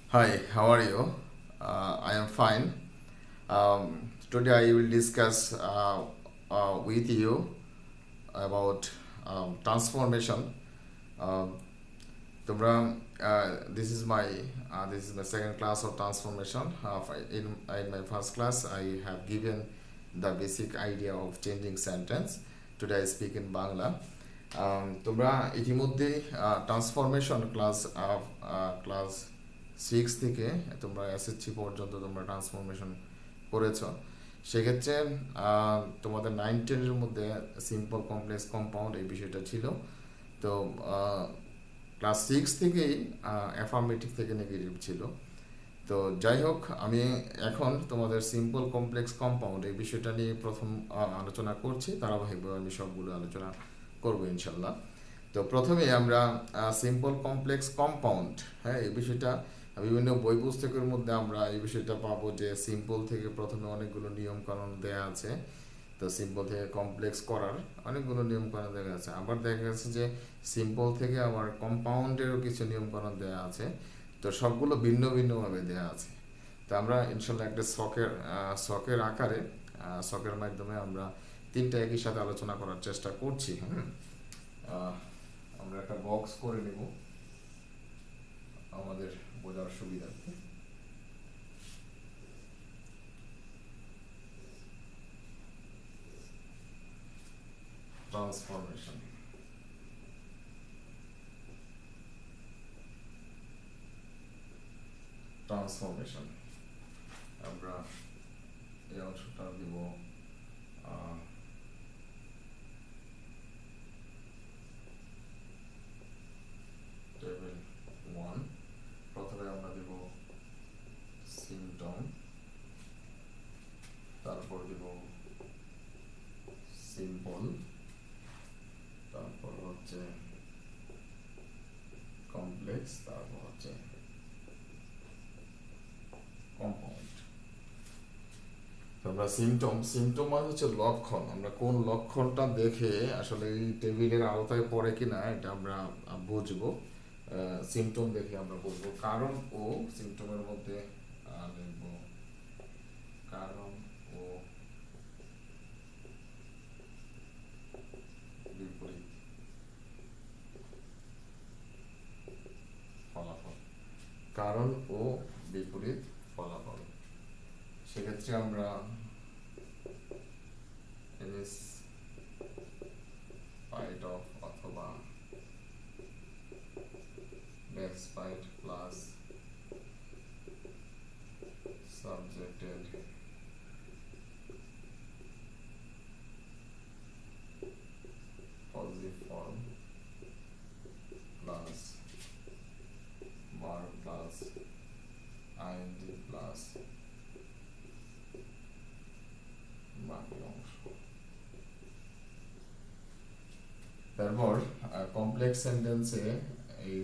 Hi, how are you? I am fine. Today I will discuss with you about transformation. Um, তোমরা this is my second class of transformation. In my first class, I have given the basic idea of changing sentence. Today I speak in Bangla. তোমরা ইতিমধ্যে transformation class 6 থেকে তোমরা SSC পর্যন্ত তোমরা transformation করেছো। সেক্ষেত্রে তোমাদের 9-10 এর মধ্যে সিম্পল কমপ্লেক্স কম্পাউন্ড এই বিষয়টা ছিল। তো ক্লাস 6 থেকেই অ্যাফার্মেটিভ থেকে নেগেটিভ ছিল। তো যাই হোক, আমি এখন তোমাদের সিম্পল কমপ্লেক্স কম্পাউন্ড এই বিষয়টা নিয়ে প্রথম আলোচনা করছি। ধারাবাহিকভাবে আমি সবগুলো আলোচনা করব ইনশাল্লাহ। তো প্রথমে আমরা সিম্পল কমপ্লেক্স কম্পাউন্ড, হ্যাঁ, এই বিষয়টা বিভিন্ন বই পুস্তকের মধ্যে আমরা এই বিষয়টা পাবো যে সিম্পল থেকে প্রথমে অনেকগুলো নিয়ম কানুন দেয়া আছে। তো সিম্পল থেকে কমপ্লেক্স করার অনেকগুলো নিয়ম কানুন দেওয়া আছে। আবার দেখা যাচ্ছে যে সিম্পল থেকে আবার কম্পাউন্ডেরও কিছু নিয়ম কানুন দেওয়া আছে। তো সবগুলো ভিন্ন ভিন্নভাবে দেওয়া আছে। তো আমরা ইনশাল্লাহ একটা শখের আকারে শখের মাধ্যমে আমরা তিনটা একই সাথে আলোচনা করার চেষ্টা করছি। আমরা একটা বক্স করে নেব আমাদের বোঝার সুবিধার্থে। ট্রান্সফরমেশন ট্রান্সফরমেশন আমরা এই অংশটা দিব টেবিল 1। প্রথমে আমরা দিব সিমটম, তারপর দিব সিম্পল, তারপর হচ্ছে কমপ্লেক্স, তারপর হচ্ছে কম্পাউন্ড। আমরা সিমটম মানে হচ্ছে লক্ষণ। আমরা কোন লক্ষণটা দেখে আসলে এই টেবিলের আওতায় পড়ে কিনা এটা আমরা বুঝবো। সিমটম দেখে আমরা বুঝবো। কারণ ও সিমটমের মধ্যে লিখব কারণ ও বিপরীত ফলাফল। কারণ ও বিপরীত ফলাফল। সেক্ষেত্রে আমরা স্পাইট অফ অথবা despite plus subjected positive form plus verb plus ing plus বাকি অংশ। তারপর কমপ্লেক্স সেন্টেন্সে এই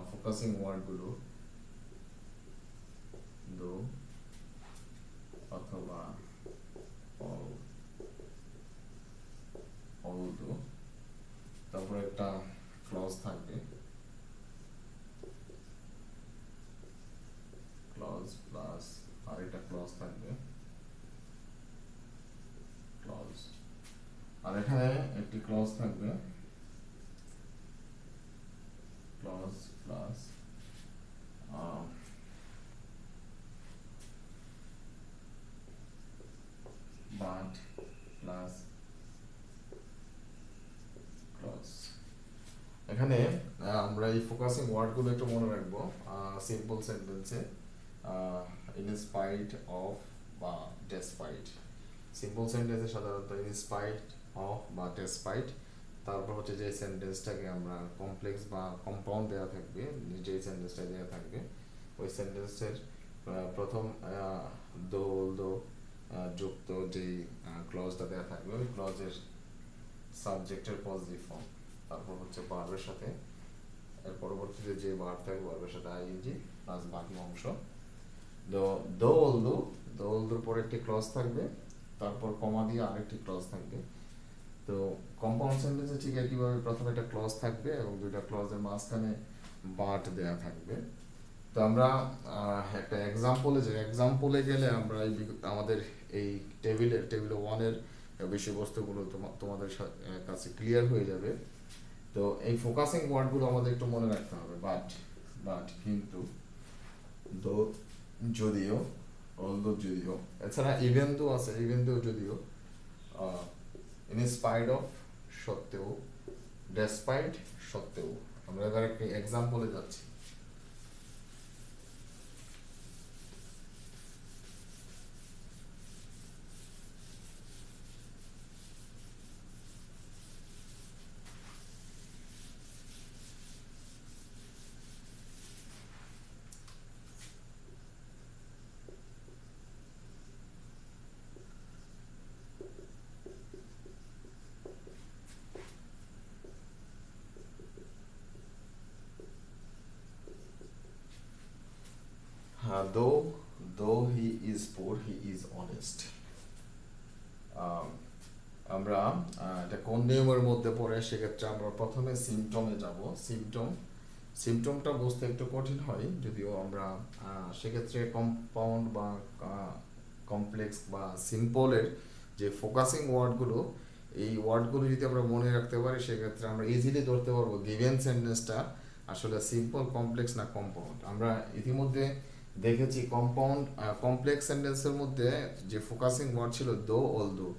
ফোকাসিং ওয়ার্ডগুলো দো অথবা দো, তারপর একটা ক্লজ থাকবে, ক্লজ প্লাস আরেকটা ক্লজ থাকবে, ক্লজ। আর এখানে একটি ক্লজ থাকবে, clause plus but plus clause. এখানে আমরা এই ফোকাসিং ওয়ার্ডগুলো একটু মনে রাখবো। সিম্পল সেন্টেন্সে ইন স্পাইট অফ বা ডেসপাইট। সিম্পল সেন্টেন্সে সাধারণত ইন স্পাইট অফ বা ডেসপাইট। তারপর হচ্ছে যে সেন্টেন্সটাকে আমরা কমপ্লেক্স বা কম্পাউন্ড দেওয়া থাকবে, যেই সেন্টেন্সটা দেওয়া থাকবে ওই সেন্টেন্সের প্রথম দো দো যুক্ত যেই ক্লজটা দেওয়া থাকবে ওই ক্লজের সাবজেক্টের পজিটিভ ফর্ম, তারপর হচ্ছে ভার্বের সাথে এর পরবর্তীতে যে ভার্ব থাকবে ভার্বের সাথে আইএনজি প্লাস বাকি অংশ। দোলদুর পরে একটি ক্লজ থাকবে, তারপর কমা দিয়ে আরেকটি ক্লজ থাকবে। তো কম্পাউন্ড সেন্টেন্সে ঠিক একইভাবে প্রথমে একটা ক্লজ থাকবে এবং দুইটা ক্লজের মাঝখানে বাট দেয়া থাকবে। তো আমরা একটা এক্সাম্পলে গেলে আমরা আমাদের এই টেবিলে 1-এর বিষয়বস্তুগুলো তোমাদের কাছে ক্লিয়ার হয়ে যাবে। তো এই ফোকাসিং ওয়ার্ডগুলো আমাদের একটু মনে রাখতে হবে, বাট কিন্তু, দো, যদিও, অলদো যদিও, এছাড়া ইভেন দো আছে, ইভেন দো যদিও, ইন স্পাইট অফ সত্ত্বেও, ডেসপাইট সত্ত্বেও। আমরা এবার একটি এক্সাম্পলে যাচ্ছি। Though he is poor, he is honest. আমরা এটা কোন নিয়মের মধ্যে পড়ে, সেক্ষেত্রে আমরা প্রথমে সিমটমে যাব। সিমটমটা বুঝতে একটু কঠিন হয়, যদিও আমরা সেক্ষেত্রে কম্পাউন্ড বা কমপ্লেক্স বা সিম্পলের যে ফোকাসিং ওয়ার্ডগুলো, এই ওয়ার্ডগুলো যদি আমরা মনে রাখতে পারি, সেক্ষেত্রে আমরা ইজিলি ধরতে পারবো গিভেন সেন্টেন্সটা আসলে সিম্পল, কমপ্লেক্স না কম্পাউন্ড। আমরা ইতিমধ্যে দেখেছি কমপ্লেক্স সেন্টেন্সের মধ্যে যে ফোকাসিং ওয়ার্ড ছিল দো, অলদো।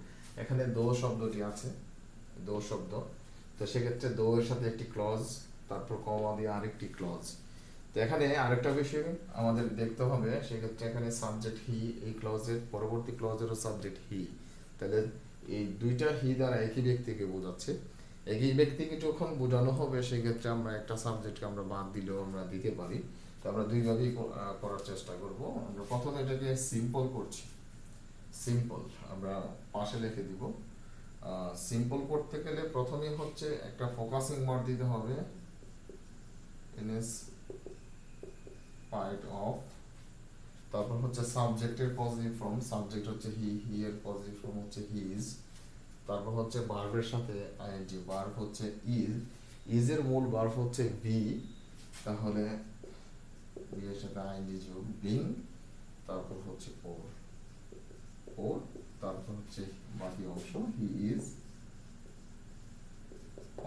এখানে দো শব্দটি আছে, দো শব্দ। তো সেক্ষেত্রে দো এর সাথে একটি ক্লজ, তারপর কমা দিয়ে আরেকটি ক্লজ। তো এখানে আরেকটা বিষয় আমাদের দেখতে হবে, সেক্ষেত্রে এখানে সাবজেক্ট হি, এই ক্লজের পরবর্তী ক্লজেরও সাবজেক্ট হি। তাহলে এই দুইটা হি দ্বারা একই ব্যক্তিকে বোঝাচ্ছে। একই ব্যক্তিকে যখন বোঝানো হবে, সেক্ষেত্রে আমরা একটা সাবজেক্টকে আমরা বাদ দিলেও আমরা দিতে পারি। তো আমরা দুইভাবেই করার চেষ্টা করব। আমরা প্রথমে এটাকে সিম্পল করছি। সিম্পল আমরা পাশে লিখে দিব। সিম্পল করতে গেলে প্রথমেই হচ্ছে একটা ফোকাসিং ওয়ার্ড দিতে হবে, ইন স্পাইট অফ, তারপর হচ্ছে সাবজেক্টের পজিটিভ ফর্ম, সাবজেক্ট হচ্ছে হি, হি এর পজিটিভ ফর্ম হচ্ছে হিজ, তারপর হচ্ছে ভার্বের সাথে আইএনজি, ভার্ব হচ্ছে ইজ এর মূল ভার্ব হচ্ছে বি, তাহলে বি এর সাথে আইএনজি যোগ বিং, তারপর হচ্ছে ওর, তারপর হচ্ছে বাকি অংশ হি ইজ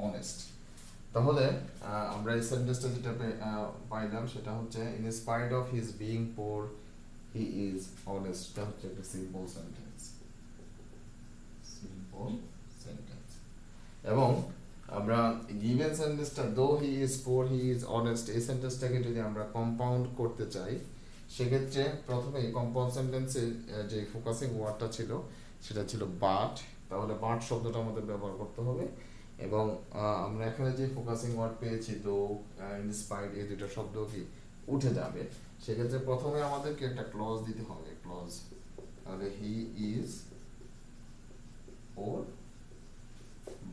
অনেস্ট। তাহলে আমরা এই সেন্টেন্সটা যেটা পাইলাম, সেটা হচ্ছে in spite of his being poor he is honest. এটা হচ্ছে একটা সিম্পল সেন্টেন্স, এবং আমরা গিভেন সেন্টেন্সটা দো he is poor he is honest, এই সেন্টেন্সটাকে যদি আমরা কম্পাউন্ড করতে চাই, সেক্ষেত্রে প্রথমে কম্পাউন্ড সেন্টেন্সে যে ফোকাসিং ওয়ার্ডটা ছিল সেটা ছিল বাট। তাহলে বাট শব্দটা আমাদের ব্যবহার করতে হবে, এবং আমরা এখানে যে ফোকাসিং ওয়ার্ড পেয়েছি দো, ইনস্পাইট, এই দুটো শব্দ কি উঠে যাবে। সেক্ষেত্রে প্রথমে আমাদেরকে একটা ক্লজ দিতে হবে, ক্লজ। তাহলে he is poor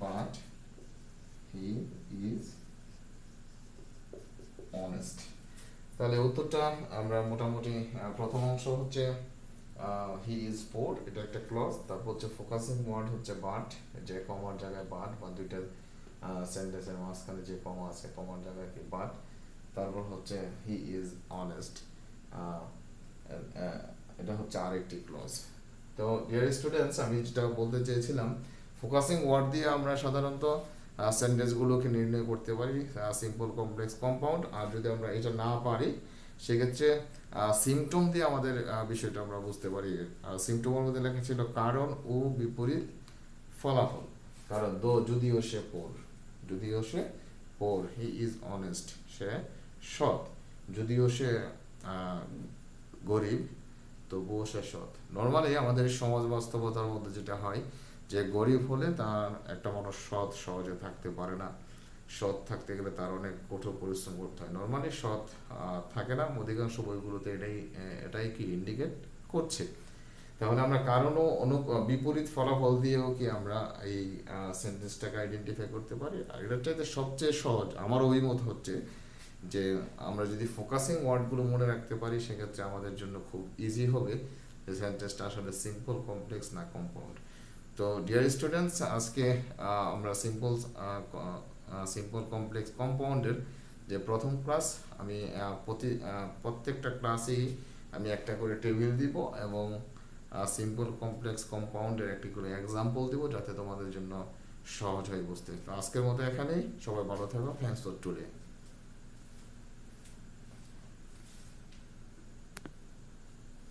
but he is honest. তাহলে উত্তরটা আমরা মোটামুটি প্রথম অংশ হচ্ছে হি ইজ পোর, এটা একটা ক্লজ। তারপর হচ্ছে ফোকাসিং ওয়ার্ড হচ্ছে বাট, যে কমার জায়গায় বাট, বা দুইটা সেন্টেন্সের মাঝখানে যে কমা আছে, কমার জায়গায় কি বাট। তারপর হচ্ছে হি ইজ অনেস্ট, এটা হচ্ছে আরেকটি ক্লজ। তো ডিয়ার স্টুডেন্টস, আমি যেটা বলতে চেয়েছিলাম, ফোকাসিং ওয়ার্ড দিয়ে আমরা সাধারণত সেন্টেন্সগুলোকে নির্ণয় করতে পারি, সিম্পল, কমপ্লেক্স, কম্পাউন্ড। আর যদি আমরা এটা না পারি, সেক্ষেত্রে সিমটম দিয়ে আমাদের বিষয়টা আমরা বুঝতে পারি। সিমটমের মধ্যে লেখা ছিল কারণ ও বিপরীত ফলাফল। কারণ যদিও সে পোর, হি ইজ অনেস্ট, সে সৎ। যদিও সে গরিব, তবুও সে সৎ। নর্মালি আমাদের সমাজ বাস্তবতার মধ্যে যেটা হয়, যে গরিব হলে তার একটা মানুষ সৎ সহজে থাকতে পারে না। সৎ থাকতে গেলে তার অনেক কঠোর পরিশ্রম করতে হয়। নর্মালি সৎ থাকে না, অধিকাংশ বইগুলোতে এটাই কি ইন্ডিকেট করছে। তাহলে আমরা কারণ ও বিপরীত ফলাফল দিয়েও কি আমরা এই সেন্টেন্সটাকে আইডেন্টিফাই করতে পারি। আর এটার চাইতে সবচেয়ে সহজ আমার অভিমত হচ্ছে যে আমরা যদি ফোকাসিং ওয়ার্ডগুলো মনে রাখতে পারি, সেক্ষেত্রে আমাদের জন্য খুব ইজি হবে যে সেন্টেন্সটা আসলে সিম্পল, কমপ্লেক্স না কম্পাউন্ড। তো ডিয়ার স্টুডেন্টস, আজকে আমরা সিম্পল, কমপ্লেক্স, কম্পাউন্ডের যে প্রথম ক্লাস আমি প্রত্যেকটা ক্লাসেই আমি একটা করে টেবিল দিব এবং সিম্পল কমপ্লেক্স কম্পাউন্ডের একটি করে এক্সাম্পল দিব যাতে তোমাদের জন্য সহজ হয় বুঝতে। তো আজকের মতো এখানেই, সবাই ভালো থাকো, থ্যাংকস ফর টুডে।